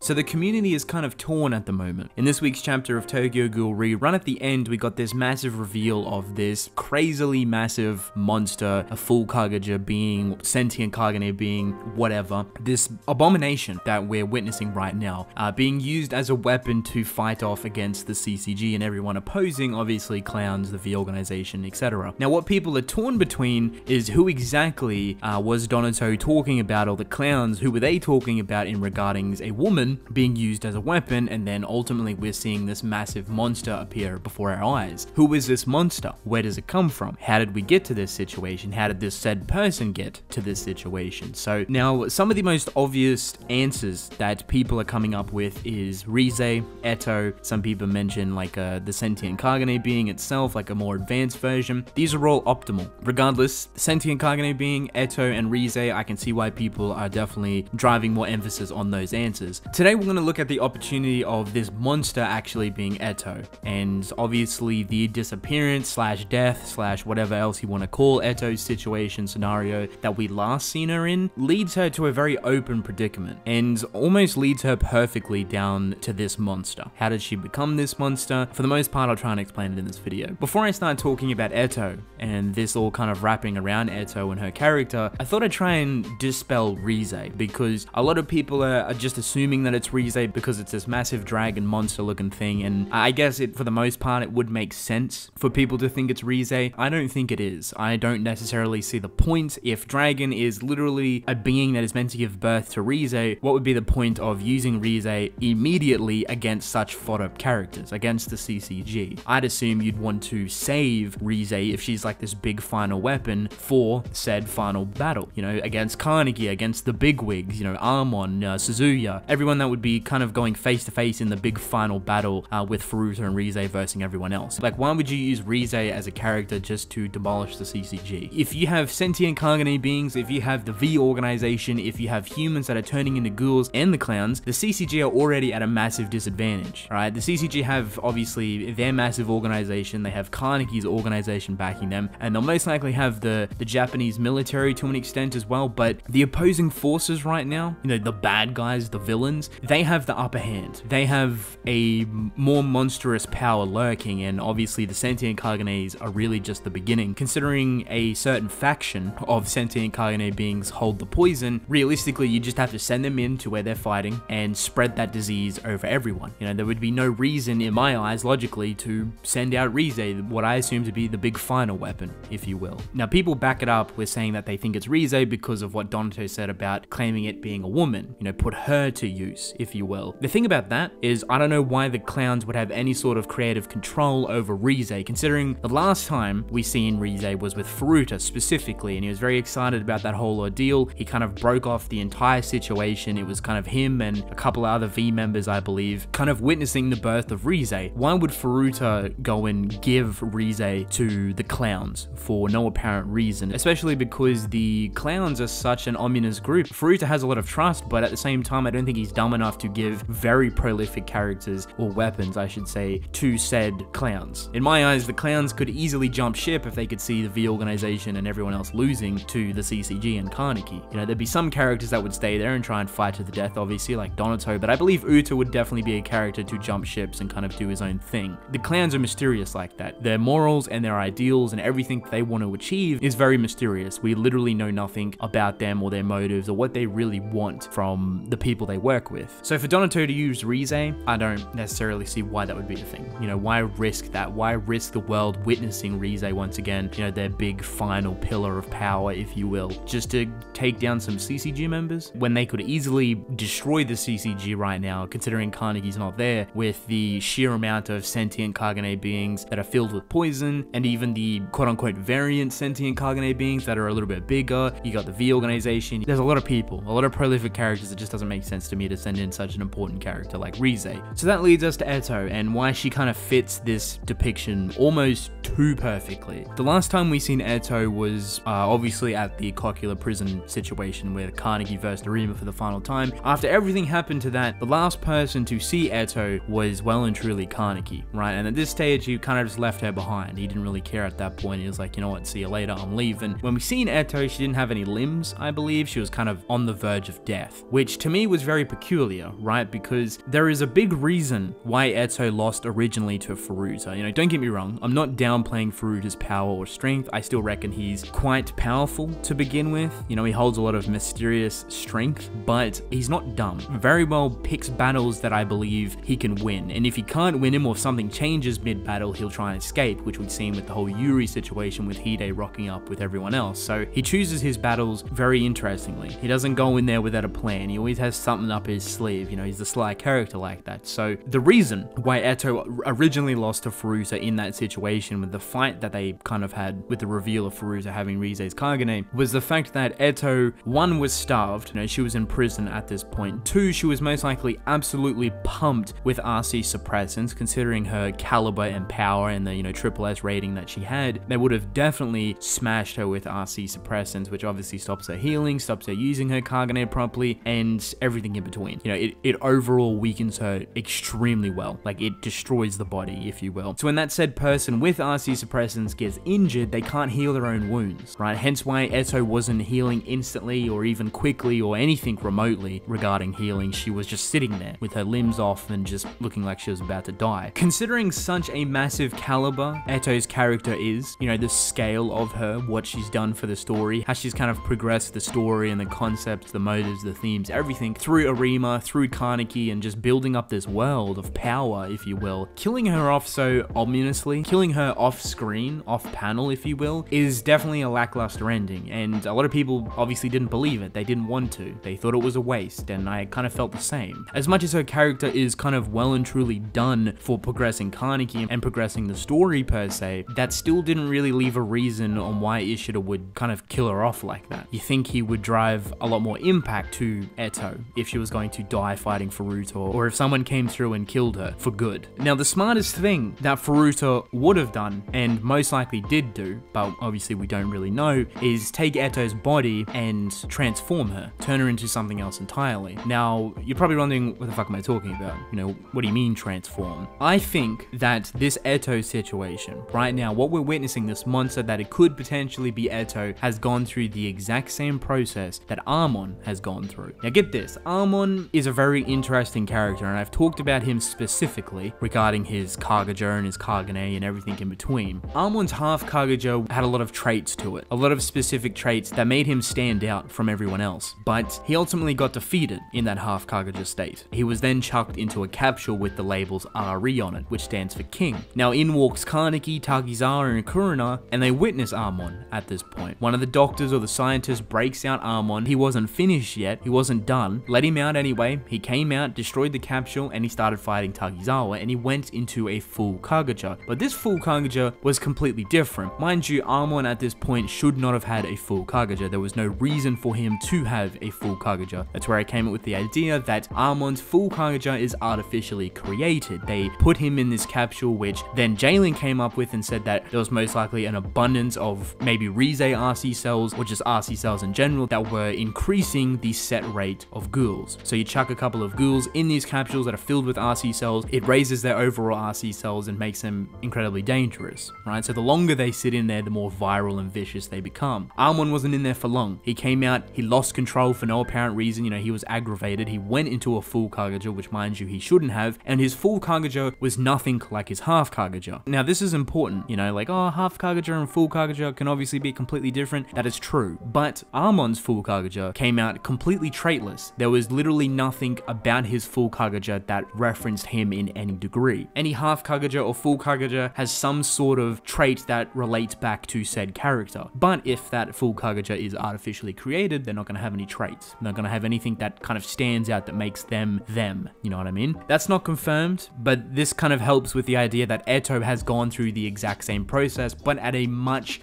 So the community is kind of torn at the moment. In this week's chapter of Tokyo Ghoul Rerun, at the end, we got this massive reveal of this crazily massive monster, a full Kagura being, sentient Kagane being, whatever. This abomination that we're witnessing right now, being used as a weapon to fight off against the CCG and everyone opposing, obviously clowns, the V organization, etc. Now what people are torn between is who exactly was Donato talking about, or the clowns, who were they talking about in regarding a woman being used as a weapon, and then ultimately we're seeing this massive monster appear before our eyes. Who is this monster? Where does it come from? How did we get to this situation? How did this said person get to this situation? So now some of the most obvious answers that people are coming up with is Rize, Eto. Some people mention like the sentient Kagane being itself, like a more advanced version. These are all optimal. Regardless, sentient Kagane being, Eto, and Rize, I can see why people are definitely driving more emphasis on those answers. Today we're going to look at the opportunity of this monster actually being Eto, and obviously the disappearance slash death slash whatever else you want to call Eto's situation scenario that we last seen her in leads her to a very open predicament and almost leads her perfectly down to this monster. How did she become this monster? For the most part, I'll try and explain it in this video. Before I start talking about Eto and this all kind of wrapping around Eto and her character, I thought I'd try and dispel Rize, because a lot of people are just assuming that it's Rize because it's this massive dragon monster looking thing, and I guess for the most part it would make sense for people to think it's Rize. I don't think it is. I don't necessarily see the point. If dragon is literally a being that is meant to give birth to Rize, what would be the point of using Rize immediately against such fodder characters, against the CCG? I'd assume you'd want to save Rize if she's like this big final weapon for said final battle, you know, against Kaneki, against the bigwigs, you know, Armon, Suzuya, everyone that would be kind of going face to face in the big final battle with Furuta and Rize versus everyone else. Like, why would you use Rize as a character just to demolish the CCG? If you have sentient Kagane beings, if you have the V organization, if you have humans that are turning into ghouls and the clowns, the CCG are already at a massive disadvantage, right? The CCG have obviously their massive organization, they have Kaneki's organization backing them, and they'll most likely have the Japanese military to an extent as well, but the opposing forces right now, you know, the bad guys, the villains, they have the upper hand. They have a more monstrous power lurking, and obviously the sentient Kaganes are really just the beginning. Considering a certain faction of sentient Kagane beings hold the poison, realistically you just have to send them in to where they're fighting and spread that disease over everyone. You know, there would be no reason in my eyes logically to send out Rize, what I assume to be the big final weapon, if you will. Now people back it up with saying that they think it's Rize because of what Donato said about claiming it being a woman, you know, put her to use, if you will. The thing about that is I don't know why the clowns would have any sort of creative control over Rize, considering the last time we seen Rize was with Furuta specifically, and he was very excited about that whole ordeal. He kind of broke off the entire situation. It was kind of him and a couple of other V members, I believe, kind of witnessing the birth of Rize. Why would Furuta go and give Rize to the clowns for no apparent reason? Especially because the clowns are such an ominous group. Furuta has a lot of trust, but at the same time, I don't think he's dumb enough to give very prolific characters, or weapons, I should say, to said clowns. In my eyes, the clowns could easily jump ship if they could see the V organization and everyone else losing to the CCG and Kaneki. You know, there'd be some characters that would stay there and try and fight to the death, obviously, like Donato, but I believe Uta would definitely be a character to jump ships and kind of do his own thing. The clowns are mysterious like that. Their morals and their ideals and everything they want to achieve is very mysterious. We literally know nothing about them or their motives or what they really want from the people they work with. So for Donato to use Rize, I don't necessarily see why that would be a thing. You know, why risk that? Why risk the world witnessing Rize once again, you know, their big final pillar of power, if you will, just to take down some CCG members when they could easily destroy the CCG right now, considering Kaneki's not there, with the sheer amount of sentient Kagane beings that are filled with poison, and even the quote-unquote variant sentient Kagane beings that are a little bit bigger. You got the V organization. There's a lot of people, a lot of prolific characters. It just doesn't make sense to me to send in such an important character like Rize. So that leads us to Eto and why she kind of fits this depiction almost too perfectly. The last time we seen Eto was obviously at the Kokula prison situation where Kaneki versed Arima for the final time. After everything happened to that, the last person to see Eto was well and truly Kaneki, right? And at this stage, he kind of just left her behind. He didn't really care at that point. He was like, you know what, see you later, I'm leaving. When we seen Eto, she didn't have any limbs, I believe. She was kind of on the verge of death, which to me was very peculiar peculiar, right? Because there is a big reason why Eto lost originally to Furuta. You know, don't get me wrong, I'm not downplaying Furuta's power or strength. I still reckon he's quite powerful to begin with. You know, he holds a lot of mysterious strength, but he's not dumb. Very well picks battles that I believe he can win. And if he can't win him or if something changes mid-battle, he'll try and escape, which we've seen with the whole Yuri situation with Hide rocking up with everyone else. So he chooses his battles very interestingly. He doesn't go in there without a plan. He always has something up his sleeve. You know, he's a sly character like that. So the reason why Eto originally lost to Furuta in that situation with the fight that they kind of had with the reveal of Furuta having Rize's Kagane was the fact that Eto, one, was starved. You know, she was in prison at this point. Two, she was most likely absolutely pumped with RC suppressants, considering her caliber and power and the, you know, triple S rating that she had. They would have definitely smashed her with RC suppressants, which obviously stops her healing, stops her using her Kagane properly, and everything in between. You know, it overall weakens her extremely well. Like, it destroys the body, if you will. So when that said person with RC suppressants gets injured, they can't heal their own wounds, right? Hence why Eto wasn't healing instantly or even quickly or anything remotely regarding healing. She was just sitting there with her limbs off and just looking like she was about to die. Considering such a massive caliber Eto's character is, you know, the scale of her, what she's done for the story, how she's kind of progressed the story and the concepts, the motives, the themes, everything through Arima, through Kaneki, and just building up this world of power, if you will. Killing her off so ominously, killing her off screen, off panel, if you will, is definitely a lackluster ending, and a lot of people obviously didn't believe it. They didn't want to. They thought it was a waste, and I kind of felt the same. As much as her character is kind of well and truly done for progressing Kaneki and progressing the story per se, that still didn't really leave a reason on why Ishida would kind of kill her off like that. You think he would drive a lot more impact to Eto if she was going to die fighting Furuta, or if someone came through and killed her for good. Now, the smartest thing that Furuta would have done, and most likely did do, but obviously we don't really know, is take Eto's body and transform her, turn her into something else entirely. Now, you're probably wondering, what the fuck am I talking about? You know, what do you mean transform? I think that this Eto situation, right now, what we're witnessing, this monster that it could potentially be Eto, has gone through the exact same process that Amon has gone through. Now get this, Amon is a very interesting character, and I've talked about him specifically regarding his Kagaja and his Kagane and everything in between. Amon's half Kagaja had a lot of traits to it, a lot of specific traits that made him stand out from everyone else, but he ultimately got defeated in that half Kagaja state. He was then chucked into a capsule with the labels Ari on it, which stands for King. Now in walks Kaneki, Takizawa, and Kuruna, and they witness Amon at this point. One of the doctors or the scientists breaks out Amon. He wasn't finished yet, he wasn't done. Let him out anyway. He came out, destroyed the capsule, and he started fighting Takizawa, and he went into a full Kagaja. But this full Kagaja was completely different. Mind you, Amon at this point should not have had a full Kagaja. There was no reason for him to have a full Kagaja. That's where I came up with the idea that Amon's full Kagaja is artificially created. They put him in this capsule, which then Jalen came up with and said that there was most likely an abundance of maybe Rize RC cells, or just RC cells in general, that were increasing the set rate of ghouls. So you chuck a couple of ghouls in these capsules that are filled with RC cells, it raises their overall RC cells and makes them incredibly dangerous, right? So the longer they sit in there, the more viral and vicious they become. Amon wasn't in there for long. He came out, he lost control for no apparent reason, you know, he was aggravated, he went into a full Kagaja, which mind you, he shouldn't have, and his full Kagaja was nothing like his half Kagaja. Now this is important, you know, like, oh, half Kagaja and full Kagaja can obviously be completely different. That is true, but Amon's full Kagaja came out completely traitless. There was literally nothing about his full Kagaja that referenced him in any degree. Any half Kagaja or full Kagaja has some sort of trait that relates back to said character, but if that full Kagaja is artificially created, they're not going to have any traits. They're not going to have anything that kind of stands out that makes them them, you know what I mean? That's not confirmed, but this kind of helps with the idea that Eto has gone through the exact same process, but at a much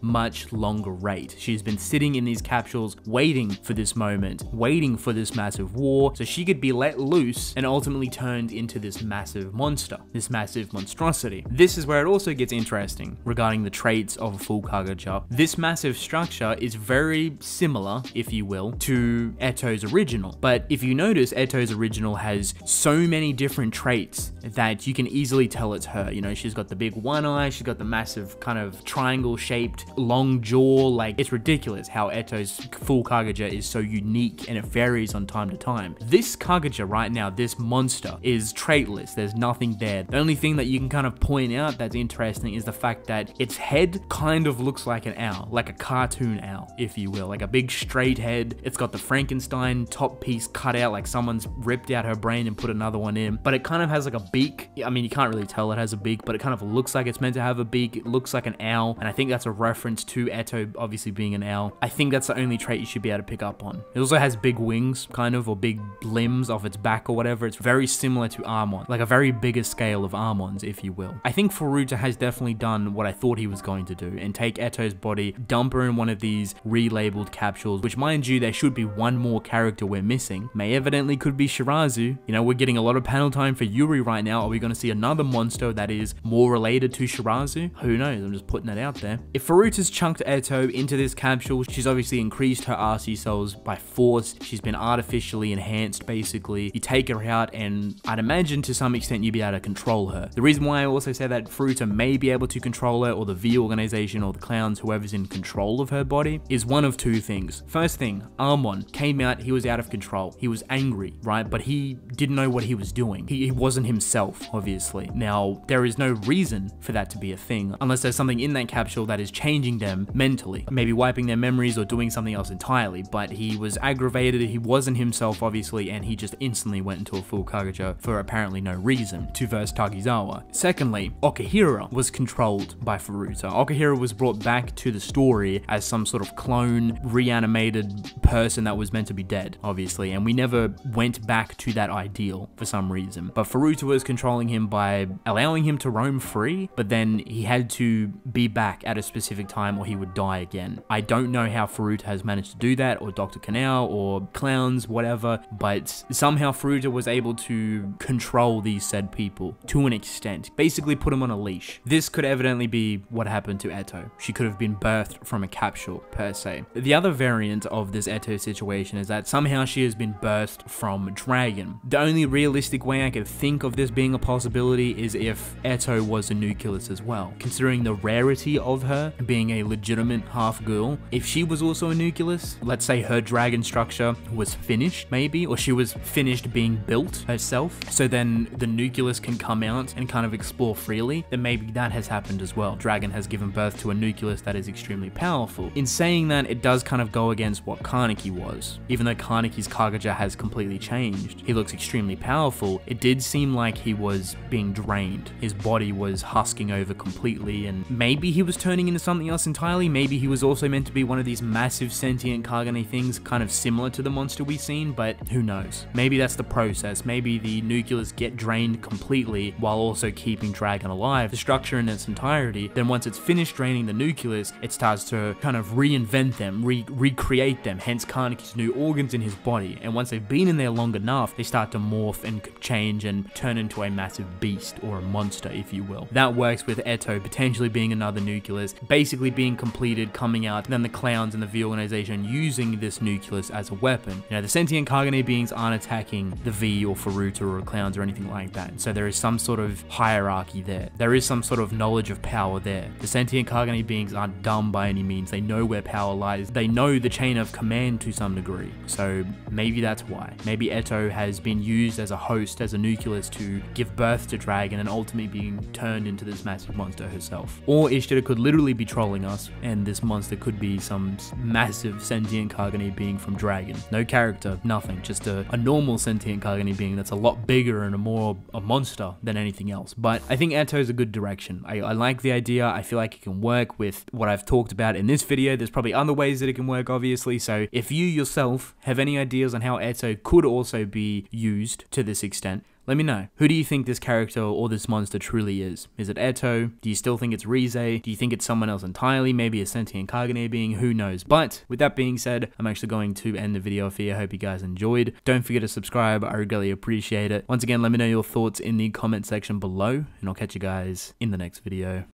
longer rate. She's been sitting in these capsules waiting for this moment, waiting for this massive war, so she could be let loose and ultimately turned into this massive monster, this massive monstrosity. This is where it also gets interesting regarding the traits of a full Kagaja. This massive structure is very similar, if you will, to Eto's original, but if you notice, Eto's original has so many different traits that you can easily tell it's her. You know, she's got the big one eye, she's got the massive kind of triangle shaped long jaw. Like, it's ridiculous how Eto's full Kagaja is so unique and it varies on time to time. This This Kagaja right now, this monster, is traitless. There's nothing there. The only thing that you can kind of point out that's interesting is the fact that its head kind of looks like an owl, like a cartoon owl, if you will, like a big straight head. It's got the Frankenstein top piece cut out, like someone's ripped out her brain and put another one in, but it kind of has like a beak. I mean, you can't really tell it has a beak, but it kind of looks like it's meant to have a beak. It looks like an owl, and I think that's a reference to Eto obviously being an owl. I think that's the only trait you should be able to pick up on. It also has big wings, kind of, or big limbs off its back or whatever. It's very similar to Armon, like a very bigger scale of Armon's, if you will. I think Furuta has definitely done what I thought he was going to do, and take Eto's body, dump her in one of these relabeled capsules, which, mind you, there should be one more character we're missing. May evidently could be Shirazu. You know, we're getting a lot of panel time for Yuri right now. Are we going to see another monster that is more related to Shirazu? Who knows? I'm just putting that out there. If Furuta's chunked Eto into this capsule, she's obviously increased her RC cells by force. She's been artificially enhanced, basically. You take her out, and I'd imagine to some extent you'd be able to control her. The reason why I also say that Furuta may be able to control her, or the V organization, or the clowns, whoever's in control of her body, is one of two things. First thing, Armon came out, he was out of control. He was angry, right? But he didn't know what he was doing. He wasn't himself, obviously. Now, there is no reason for that to be a thing, unless there's something in that capsule that is changing them mentally, maybe wiping their memories or doing something else entirely. But he was aggravated, he wasn't himself, obviously, and he just instantly went into a full Kagaja for apparently no reason to verse Takizawa. Secondly, Okahira was controlled by Furuta. Okahira was brought back to the story as some sort of clone, reanimated person that was meant to be dead, obviously, and we never went back to that ideal for some reason. But Furuta was controlling him by allowing him to roam free, but then he had to be back at a specific time or he would die again. I don't know how Furuta has managed to do that, or Dr. Kanao, or clowns, whatever, but somehow Furuta was able to control these said people to an extent, basically put them on a leash. This could evidently be what happened to Eto. She could have been birthed from a capsule, per se. The other variant of this Eto situation is that somehow she has been birthed from Dragon. The only realistic way I could think of this being a possibility is if Eto was a nucleus as well. Considering the rarity of her being a legitimate half girl, if she was also a nucleus, let's say her dragon structure was finished maybe, or she was finished being built herself, so then the nucleus can come out and kind of explore freely, then maybe that has happened as well. Dragon has given birth to a nucleus that is extremely powerful. In saying that, it does kind of go against what Kaneki was. Even though Kaneki's Kagaja has completely changed, he looks extremely powerful, it did seem like he was being drained. His body was husking over completely, and maybe he was turning into something else entirely. Maybe he was also meant to be one of these massive sentient Kagane things, kind of similar to the monster we've seen, but who knows? Maybe that's the process. Maybe the nucleus get drained completely while also keeping Dragon alive, the structure in its entirety. Then once it's finished draining the nucleus, it starts to kind of reinvent them, recreate them, hence Kaneki's new organs in his body. And once they've been in there long enough, they start to morph and change and turn into a massive beast, or a monster, if you will. That works with Eto potentially being another nucleus, basically being completed, coming out, and then the clowns and the V organization using this nucleus as a weapon. You know, the sentient Kagane beings aren't attacking the V or Furuta or clowns or anything like that, so there is some sort of hierarchy there. There is some sort of knowledge of power there. The sentient Kagane beings aren't dumb by any means. They know where power lies. They know the chain of command to some degree. So maybe that's why. Maybe Eto has been used as a host, as a nucleus, to give birth to Dragon and ultimately being turned into this massive monster herself. Or Ishida could literally be trolling us, and this monster could be some massive sentient Kagane being from Dragon. No character, nothing, just a normal sentient Kagane being that's a lot bigger and a monster than anything else. But I think Eto is a good direction. I like the idea. I feel like it can work with what I've talked about in this video. There's probably other ways that it can work, obviously, so if you yourself have any ideas on how Eto could also be used to this extent, let me know. Who do you think this character or this monster truly is? Is it Eto? Do you still think it's Rize? Do you think it's someone else entirely? Maybe a sentient Kagane being? Who knows? But with that being said, I'm actually going to end the video here. I hope you guys enjoyed. Don't forget to subscribe. I really appreciate it. Once again, let me know your thoughts in the comment section below, and I'll catch you guys in the next video.